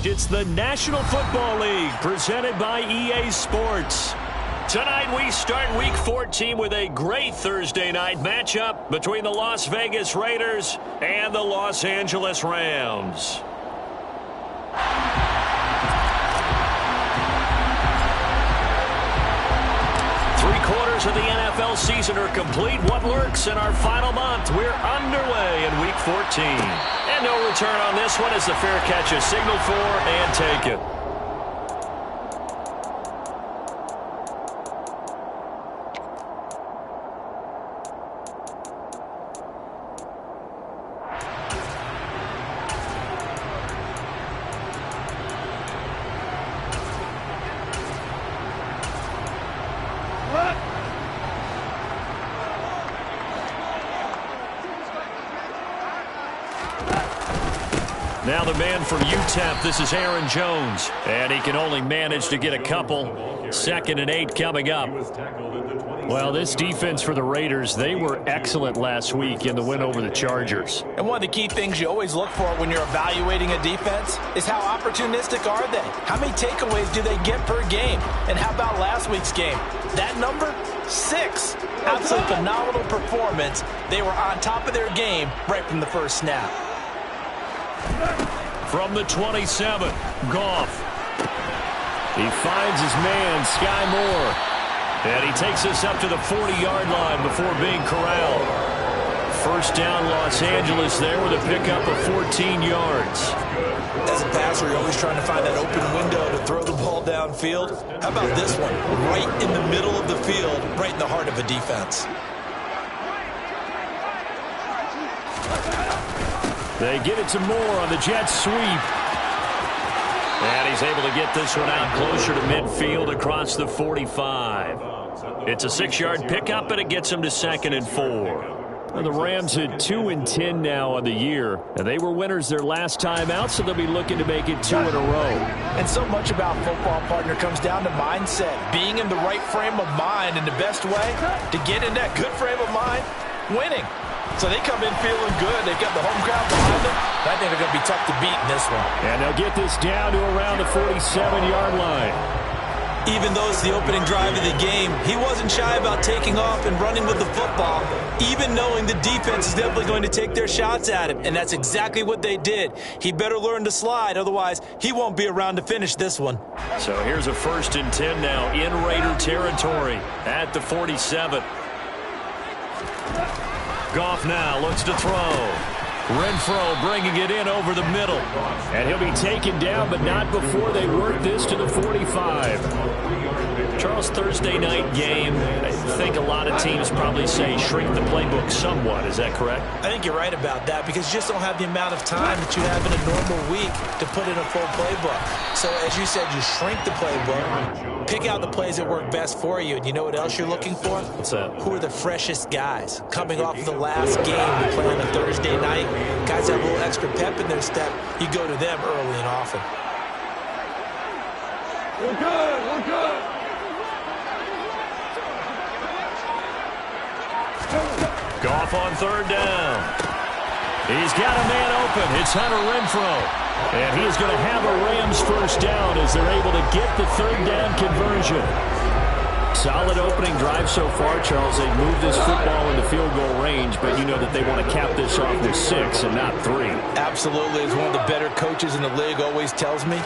fact, it's the National Football League presented by EA Sports. Tonight we start Week 14 with a great Thursday night matchup between the Las Vegas Raiders and the Los Angeles Rams. Three-quarters of the NFL season are complete. What lurks in our final month? We're underway in Week 14. And no return on this one as the fair catch is signaled for and taken. Now the man from UTEP, this is Aaron Jones. And he can only manage to get a couple. 2nd and 8 coming up. Well, this defense for the Raiders, they were excellent last week in the win over the Chargers. And one of the key things you always look for when you're evaluating a defense is how opportunistic are they? How many takeaways do they get per game? And how about last week's game? That number? 6. Absolutely phenomenal performance. They were on top of their game right from the first snap. From the 27, Goff. He finds his man, Sky Moore. And he takes us up to the 40-yard line before being corralled. First down, Los Angeles there with a pickup of 14 yards. As a passer, you're always trying to find that open window to throw the ball downfield. How about this one? Right in the middle of the field, right in the heart of a defense. They get it to Moore on the jet sweep. And he's able to get this one out closer to midfield across the 45. It's a 6-yard pickup, and it gets him to 2nd and 4. Well, the Rams are 2-10 now on the year. And they were winners their last time out, so they'll be looking to make it 2 in a row. And so much about football, partner, comes down to mindset. Being in the right frame of mind, and the best way to get in that good frame of mind, winning. So they come in feeling good. They've got the home crowd behind them. I think they're going to be tough to beat in this one. And they'll get this down to around the 47-yard line. Even though it's the opening drive of the game, he wasn't shy about taking off and running with the football, even knowing the defense is definitely going to take their shots at him. And that's exactly what they did. He better learn to slide, otherwise he won't be around to finish this one. So here's a 1st and 10 now in Raider territory at the 47. Goff now looks to throw. Renfro bringing it in over the middle. And he'll be taken down, but not before they work this to the 45. Charles, Thursday night game, I think a lot of teams probably say shrink the playbook somewhat. Is that correct? I think you're right about that because you just don't have the amount of time that you have in a normal week to put in a full playbook. So as you said, you shrink the playbook, pick out the plays that work best for you. And you know what else you're looking for? What's that? Who are the freshest guys? Coming off the last game we play on a Thursday night, guys have a little extra pep in their step. You go to them early and often. We're good. We're good. Goff on 3rd down. He's got a man open. It's Hunter Renfro. And he is going to have a Rams first down as they're able to get the 3rd down conversion. Solid opening drive so far, Charles. They've moved this football into field goal range, but you know that they want to cap this off with 6 and not 3. Absolutely. As one of the better coaches in the league always tells me,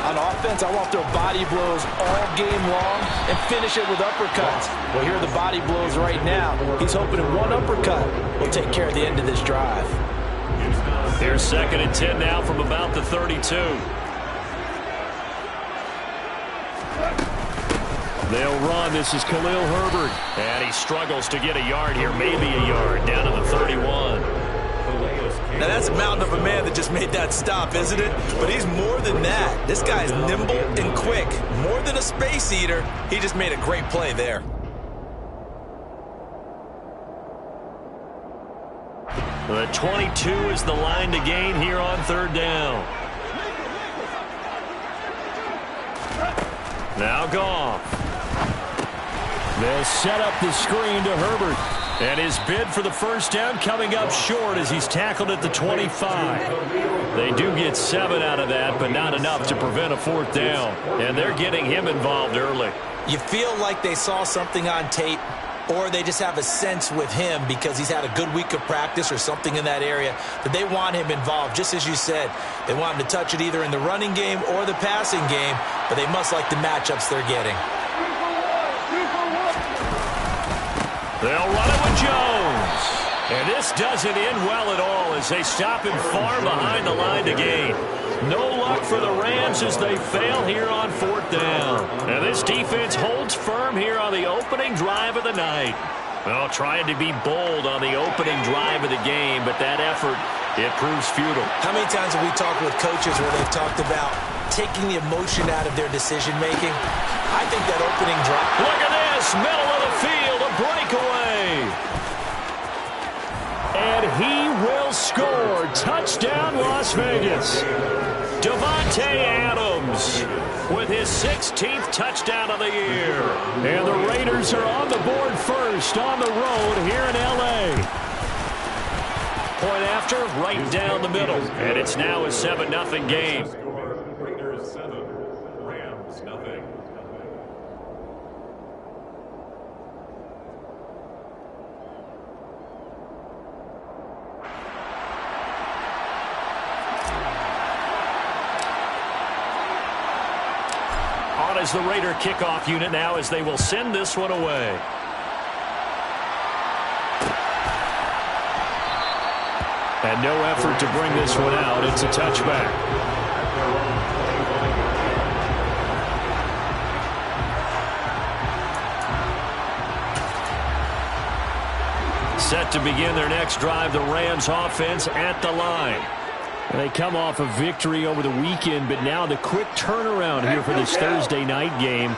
on offense, I want to throw body blows all game long and finish it with uppercuts. Well, here are the body blows right now. He's hoping in one uppercut will take care of the end of this drive. Here's 2nd and 10 now from about the 32. They'll run. This is Khalil Herbert. And he struggles to get a yard here, maybe a yard, down to the 31. Now that's a mountain of a man that just made that stop, isn't it? But he's more than that. This guy's nimble and quick. More than a space eater, he just made a great play there. The 22 is the line to gain here on 3rd down. Now Goff. They'll set up the screen to Herbert. And his bid for the first down coming up short as he's tackled at the 25. They do get 7 out of that, but not enough to prevent a fourth down. And they're getting him involved early. You feel like they saw something on tape, or they just have a sense with him because he's had a good week of practice or something in that area that they want him involved. Just as you said, they want him to touch it either in the running game or the passing game, but they must like the matchups they're getting. They'll run it with Jones. And this doesn't end well at all as they stop him far behind the line to gain. No luck for the Rams as they fail here on fourth down. And this defense holds firm here on the opening drive of the night. Well, trying to be bold on the opening drive of the game, but that effort, it proves futile. How many times have we talked with coaches where they've talked about taking the emotion out of their decision-making? I think that opening drive... Look at this, middle of the field, a breakaway. And he will score. Touchdown, Las Vegas. Davante Adams with his 16th touchdown of the year. And the Raiders are on the board first on the road here in L.A. Point after, right down the middle. And it's now a 7-0 game. Raiders 7, Rams nothing. On as the Raider kickoff unit now as they will send this one away. And no effort to bring this one out. It's a touchback. Set to begin their next drive, the Rams offense at the line. They come off a victory over the weekend, but now the quick turnaround here for this Thursday night game.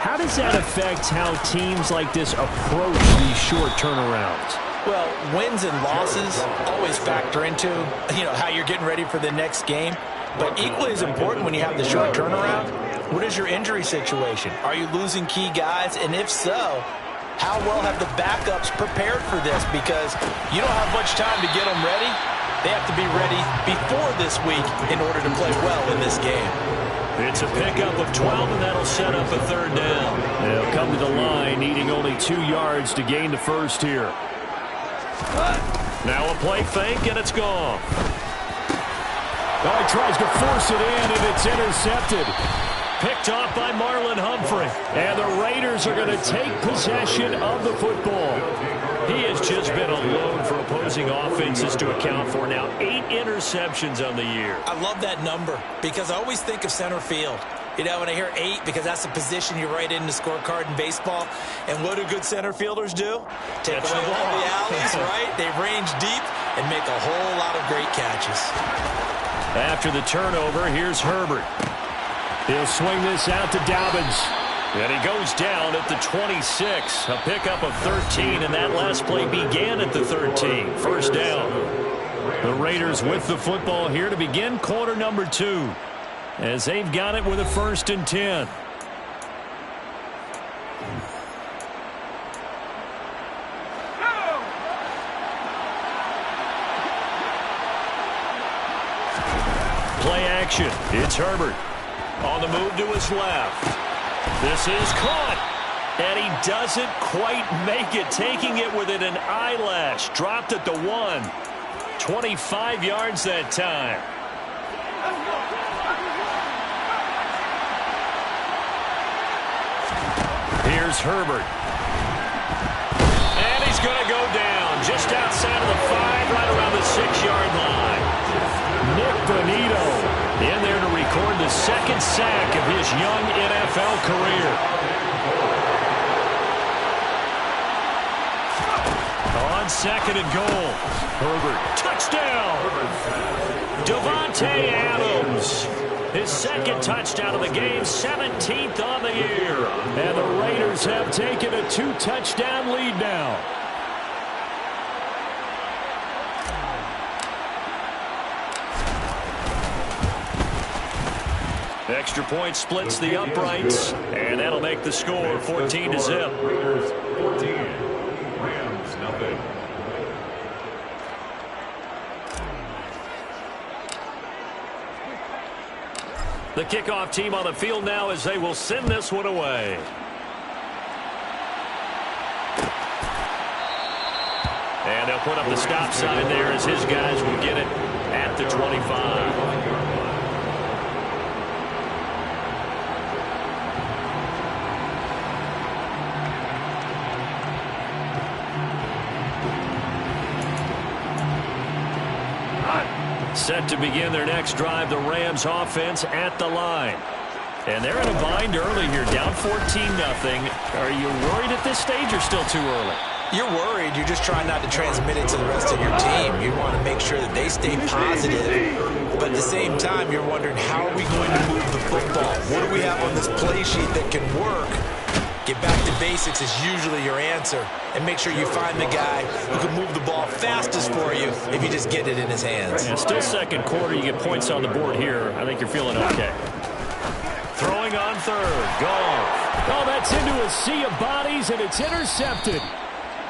How does that affect how teams like this approach these short turnarounds? Well, wins and losses always factor into, how you're getting ready for the next game. But equally as important when you have the short turnaround, what is your injury situation? Are you losing key guys? And if so, how well have the backups prepared for this? Because you don't have much time to get them ready. They have to be ready before this week in order to play well in this game. It's a pickup of 12, and that'll set up a third down. They'll come to the line, needing only 2 yards to gain the first here. Now a play fake, and it's gone. Oh, he tries to force it in, and it's intercepted. Picked off by Marlon Humphrey. And the Raiders are going to take possession of the football. He has just been alone for opposing offenses to account for now 8 interceptions on the year. I love that number because I always think of center field. When I hear 8, because that's the position you write in the scorecard in baseball. And what do good center fielders do? Take away all the alleys, right? They range deep and make a whole lot of great catches. After the turnover, here's Herbert. He'll swing this out to Dobbins. And he goes down at the 26. A pickup of 13, and that last play began at the 13. First down. The Raiders with the football here to begin quarter number 2. As they've got it with a 1st and 10. Play action. It's Herbert. On the move to his left. This is caught. And he doesn't quite make it. Taking it within an eyelash. Dropped at the 1. 25 yards that time. Here's Herbert. And he's going to go down just outside of the 5, right around the 6-yard line. Nick Bonito in there to record the 2nd sack of his young NFL career. On 2nd and goal. Herbert, touchdown. Davante Adams. His 2nd touchdown of the game, 17th on the year. And the Raiders have taken a 2-touchdown lead now. Extra point splits the uprights, and that'll make the score 14-0. Raiders 14, Rams nothing. nothing. The kickoff team on the field now as they will send this one away. And they'll put up the stop sign there as his guys will get it at the 25. Set to begin their next drive, the Rams offense at the line. And they're in a bind early here, down 14-0. Are you worried at this stage or still too early? You're worried. You're just trying not to transmit it to the rest of your team. You want to make sure that they stay positive. But at the same time, you're wondering, how are we going to move the football? What do we have on this play sheet that can work? Get back to basics is usually your answer. And make sure you find the guy who can move the ball fastest for you if you just get it in his hands. Yeah, still second quarter. You get points on the board here. I think you're feeling okay. Throwing on third. Gone. Oh, that's into a sea of bodies, and it's intercepted.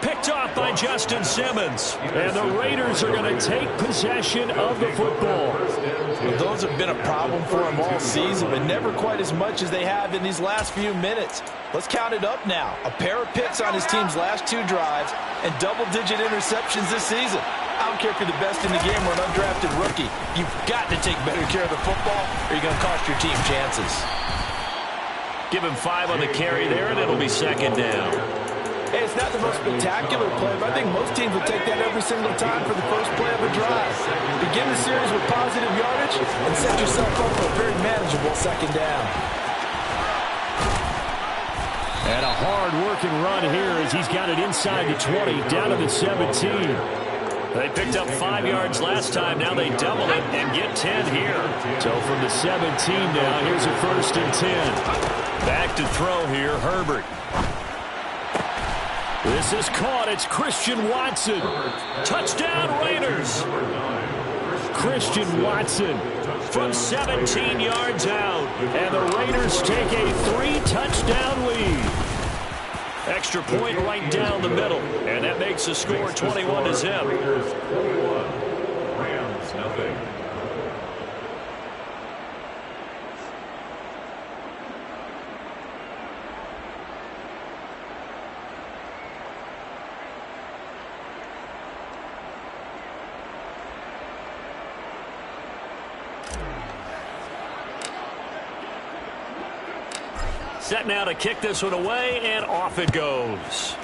Picked off by Justin Simmons. And the Raiders are going to take possession of the football. Well, those have been a problem for them all season, but never quite as much as they have in these last few minutes. Let's count it up now. A pair of picks on his team's last 2 drives and double-digit interceptions this season. I don't care if you're the best in the game or an undrafted rookie. You've got to take better care of the football or you're going to cost your team chances. Give him 5 on the carry there, and it'll be second down. Hey, it's not the most spectacular play, but I think most teams will take that every single time for the first play of a drive. Begin the series with positive yardage and set yourself up for a very manageable second down. And a hard-working run here as he's got it inside the 20, down to the 17. They picked up 5 yards last time. Now they double it and get 10 here. So from the 17 now, here's a 1st and 10. Back to throw here, Herbert. This is caught. It's Christian Watson. Touchdown, Raiders. Christian Watson from 17 yards out. And the Raiders take a 3-touchdown lead. Extra point right down the middle. And that makes the score 21-0. Rams nothing. Set now to kick this one away, and off it goes.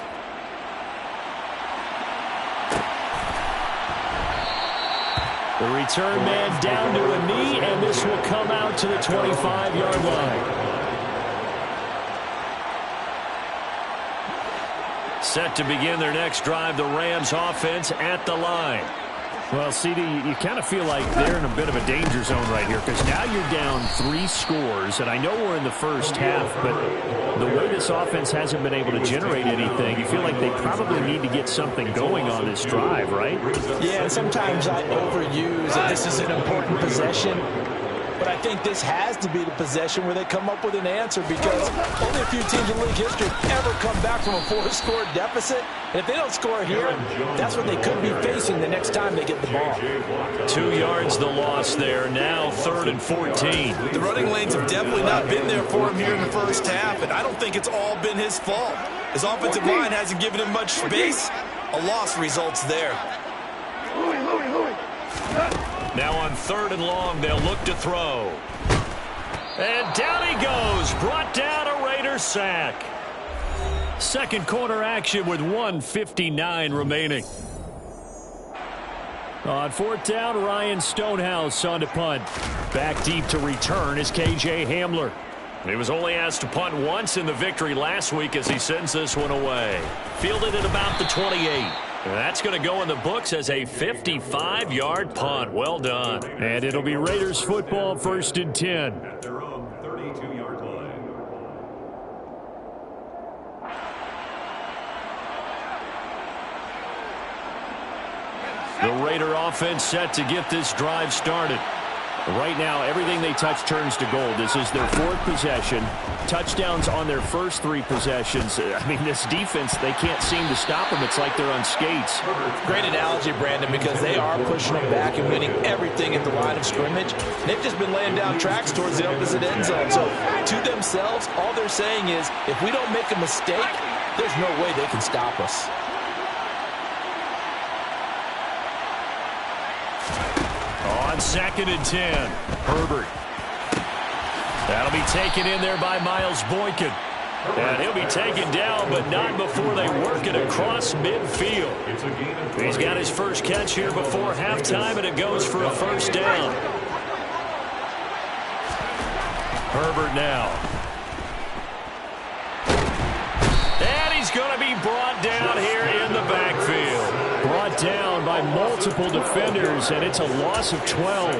The return man down to a knee, and this will come out to the 25-yard line. Set to begin their next drive, the Rams offense at the line. Well, CD, you kind of feel like they're in a bit of a danger zone right here because now you're down 3 scores, and I know we're in the first half, but the way this offense hasn't been able to generate anything, you feel like they probably need to get something going on this drive, right? Yeah, and sometimes I overuse that this is an important possession, but I think this has to be the possession where they come up with an answer because only a few teams in league history ever come back from a 4-score deficit. And if they don't score here, that's what they could be facing the next time they get the ball. 2 yards the loss there. Now 3rd and 14. The running lanes have definitely not been there for him here in the first half, and I don't think it's all been his fault. His offensive line hasn't given him much space. A loss results there. Now on 3rd and long, they'll look to throw. And down he goes. Brought down, a Raiders sack. Second quarter action with 1:59 remaining. On 4th down, Ryan Stonehouse on to punt. Back deep to return is KJ Hamler. He was only asked to punt once in the victory last week as he sends this one away. Fielded at about the 28. And that's going to go in the books as a 55-yard punt. Well done. And it'll be Raiders football, 1st and 10. At their own 32-yard line. The Raider offense set to get this drive started. Right now, everything they touch turns to gold. This is their fourth possession. Touchdowns on their first three possessions. I mean, this defense, they can't seem to stop them. It's like they're on skates. Great analogy, Brandon, because they are pushing them back and winning everything at the line of scrimmage. They've just been laying down tracks towards the opposite end zone. So to themselves, all they're saying is, if we don't make a mistake, there's no way they can stop us. On 2nd and 10, Herbert. That'll be taken in there by Miles Boykin. And he'll be taken down, but not before they work it across midfield. He's got his first catch here before halftime, and it goes for a first down. Herbert now. And he's going to be brought down here in the backfield. Brought down by multiple defenders, and it's a loss of 12.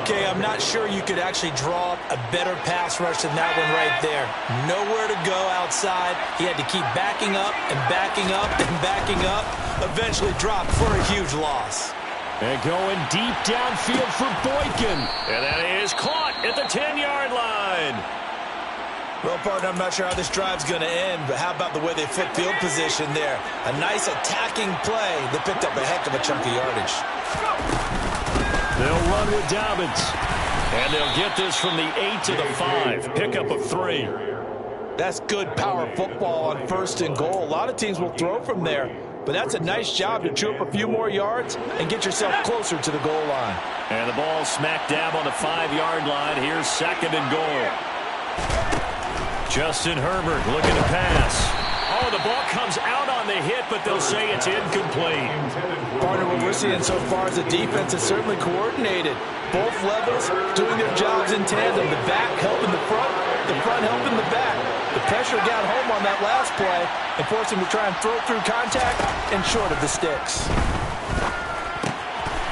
Okay, I'm not sure you could actually draw a better pass rush than that one right there. Nowhere to go outside. He had to keep backing up and backing up and backing up. Eventually dropped for a huge loss. And going deep downfield for Boykin. And that is caught at the 10-yard line. Well, partner, I'm not sure how this drive's going to end, but how about the way they flip field position there? A nice attacking play that picked up a heck of a chunk of yardage. They'll run with Dobbins. And they'll get this from the 8 to the 5. Pickup of 3. That's good power football on 1st and goal. A lot of teams will throw from there, but that's a nice job to chew up a few more yards and get yourself closer to the goal line. And the ball smack dab on the 5-yard line. Here's 2nd and goal. Justin Herbert looking to pass. Oh, the ball comes out on the hit, but they'll say it's incomplete. Partner, what we're seeing so far is the defense is certainly coordinated. Both levels doing their jobs in tandem. The back helping the front helping the back. The pressure got home on that last play and forced him to try and throw through contact and short of the sticks.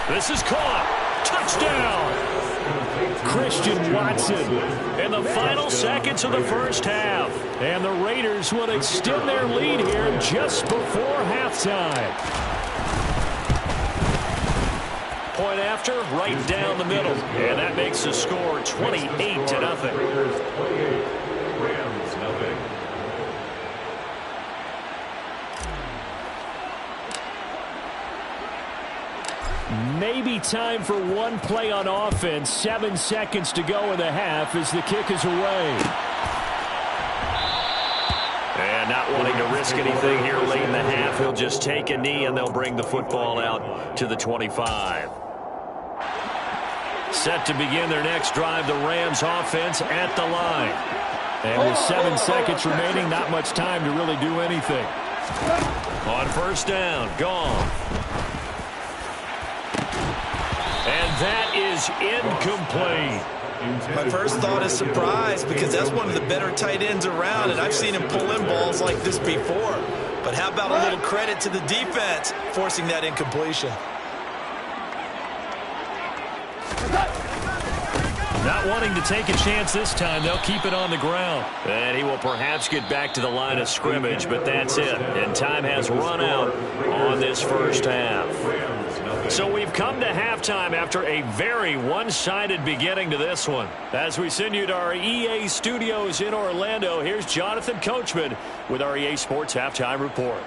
This is caught. Touchdown. Christian Watson in the final seconds of the first half. And the Raiders will extend their lead here just before halftime. Point after, right down the middle. And that makes the score 28-0. Maybe time for one play on offense. 7 seconds to go in the half as the kick is away. And not wanting to risk anything here late in the half, he'll just take a knee and they'll bring the football out to the 25. Set to begin their next drive, the Rams offense at the line. And with 7 seconds remaining, not much time to really do anything. On first down, gone. And that is incomplete. My first thought is surprise because that's one of the better tight ends around, and I've seen him pull in balls like this before. But how about a little credit to the defense forcing that incompletion? Not wanting to take a chance this time, they'll keep it on the ground. And he will perhaps get back to the line of scrimmage, but that's it. And time has run out on this first half. So we've come to halftime after a very one-sided beginning to this one. As we send you to our EA studios in Orlando, here's Jonathan Coachman with our EA Sports Halftime Report.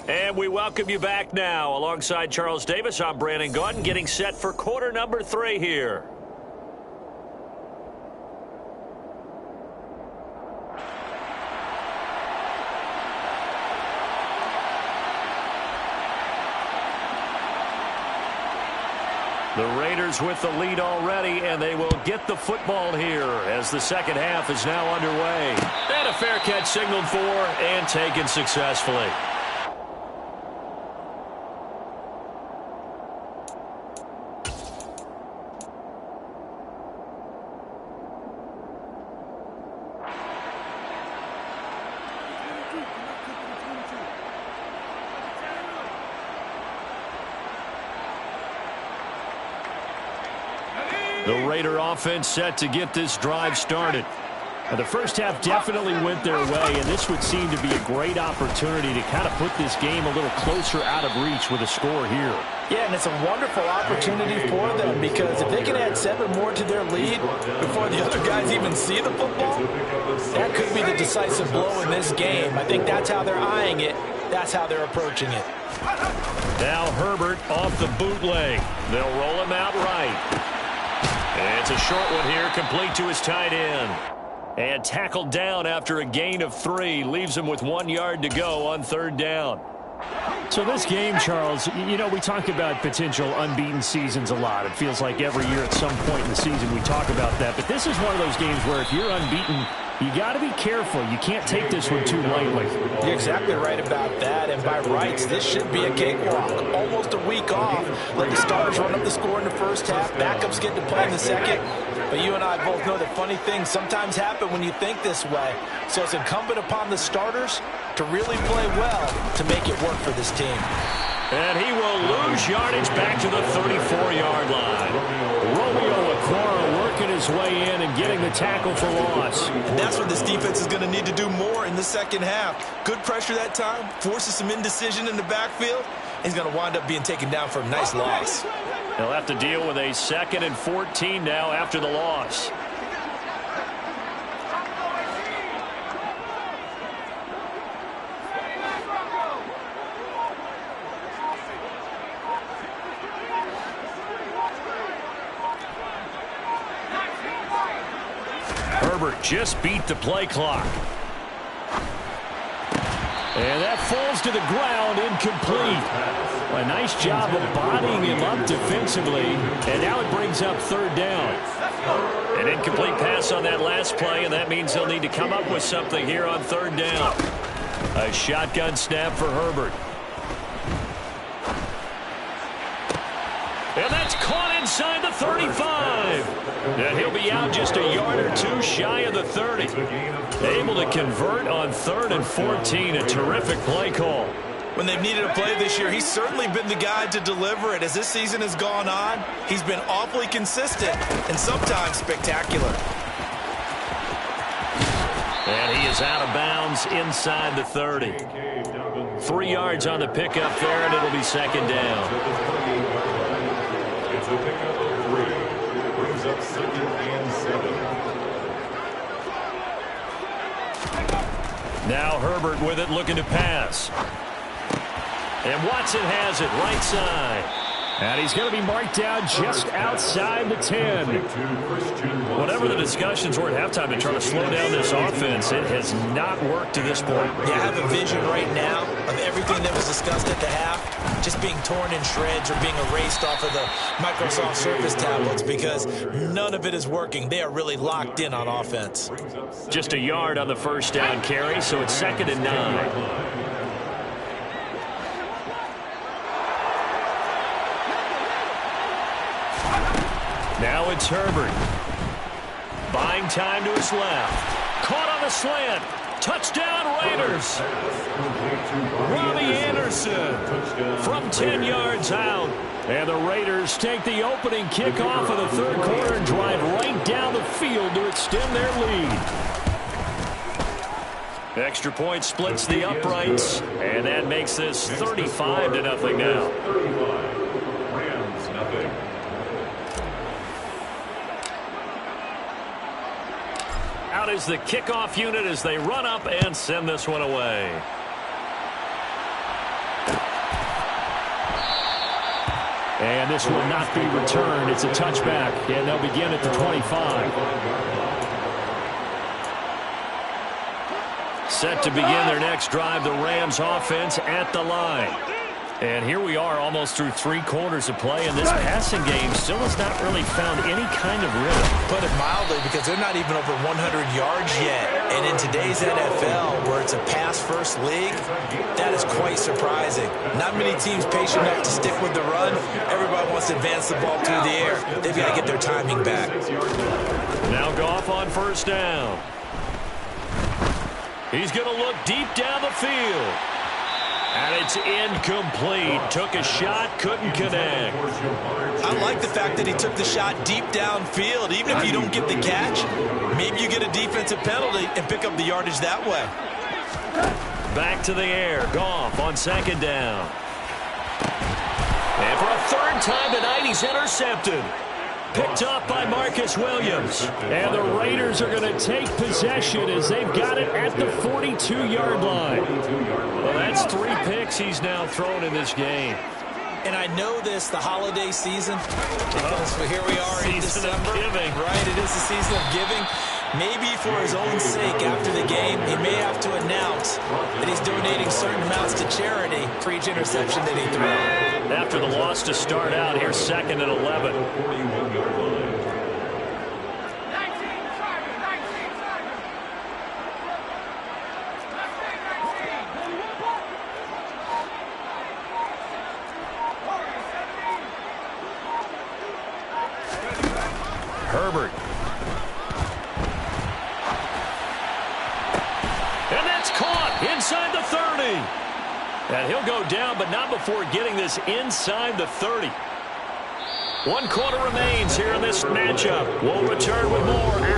And we welcome you back now. Alongside Charles Davis, I'm Brandon Gaudin, getting set for quarter number 3 here. The Raiders with the lead already, and they will get the football here as the second half is now underway. And a fair catch signaled for and taken successfully. The Raider offense set to get this drive started. Now, the first half definitely went their way, and this would seem to be a great opportunity to kind of put this game a little closer out of reach with a score here. Yeah, and it's a wonderful opportunity for them because if they can add 7 more to their lead before the other guys even see the football, that could be the decisive blow in this game. I think that's how they're eyeing it. That's how they're approaching it. Now Herbert off the bootleg. They'll roll him out right. And it's a short one here, complete to his tight end. And tackled down after a gain of 3. Leaves him with 1 yard to go on 3rd down. So this game, Charles, you know, we talk about potential unbeaten seasons a lot. It feels like every year at some point in the season we talk about that. But this is one of those games where if you're unbeaten, you got to be careful. You can't take this one too lightly. You're exactly right about that. And by rights, this should be a cakewalk. Almost a week off. Let the starters run up the score in the first half. Backups get to play in the second. But you and I both know that funny things sometimes happen when you think this way. So it's incumbent upon the starters to really play well to make it work for this team. And he will lose yardage back to the 34-yard line. Romeo Okwara working his way in and getting the tackle for loss. And that's what this defense is going to need to do more in the second half. Good pressure that time, forces some indecision in the backfield. He's going to wind up being taken down for a nice loss. He'll have to deal with a 2nd and 14 now after the loss. Herbert just beat the play clock. And that falls to the ground, incomplete. A nice job of bodying him up defensively. And now it brings up 3rd down. An incomplete pass on that last play, and that means they'll need to come up with something here on 3rd down. A shotgun snap for Herbert. And that's caught inside the 35. And he'll be out just a yard or 2 shy of the 30. Able to convert on 3rd and 14. A terrific play call. When they've needed a play this year, he's certainly been the guy to deliver it. As this season has gone on, he's been awfully consistent and sometimes spectacular. And he is out of bounds inside the 30. 3 yards on the pickup there, and it'll be 2nd down. It's a pickup of 3. Brings up 2nd and 7. Now Herbert with it, looking to pass. And Watson has it right side. And he's going to be marked down just outside the 10. Whatever the discussions were at halftime to try to slow down this offense, it has not worked to this point. Yeah, I have a vision right now of everything that was discussed at the half just being torn in shreds or being erased off of the Microsoft Surface tablets because none of it is working. They are really locked in on offense. Just a yard on the 1st down carry, so it's 2nd and 9. Now it's Herbert. Buying time to his left. Caught on the slant. Touchdown Raiders. Robbie Anderson from 10 yards out. And the Raiders take the opening kickoff of the 3rd quarter and drive right down the field to extend their lead. Extra point splits the uprights, and that makes this 35-0 now. 35. Rams, nothing. Out is the kickoff unit as they run up and send this one away. And this will not be returned. It's a touchback, and they'll begin at the 25. Set to begin their next drive, the Rams offense at the line. And here we are almost through 3 quarters of play, and this passing game still has not really found any kind of rhythm. Put it mildly, because they're not even over 100 yards yet. And in today's NFL, where it's a pass-first league, that is quite surprising. Not many teams patient enough to stick with the run. Everybody wants to advance the ball through the air. They've got to get their timing back. Now Goff on 1st down. He's going to look deep down the field. And it's incomplete. Took a shot, couldn't connect. I like the fact that he took the shot deep downfield. Even if you don't get the catch, maybe you get a defensive penalty and pick up the yardage that way. Back to the air. Goff on second down. And for a third time tonight, he's intercepted. Picked up by Marcus Williams. And the Raiders are going to take possession as they've got it at the 42-yard line. Well, that's 3 picks he's now thrown in this game. And I know this, the holiday season, because here we are in December. Giving. Right, it is the season of giving. Maybe for his own sake after the game, he may have to announce that he's donating certain amounts to charity for each interception that he throws. After the loss to start out, here's 2nd and 11. Herbert. And that's caught inside the 30. And he'll go down, but not before getting this inside the 30. 1 quarter remains here in this matchup. We'll return with more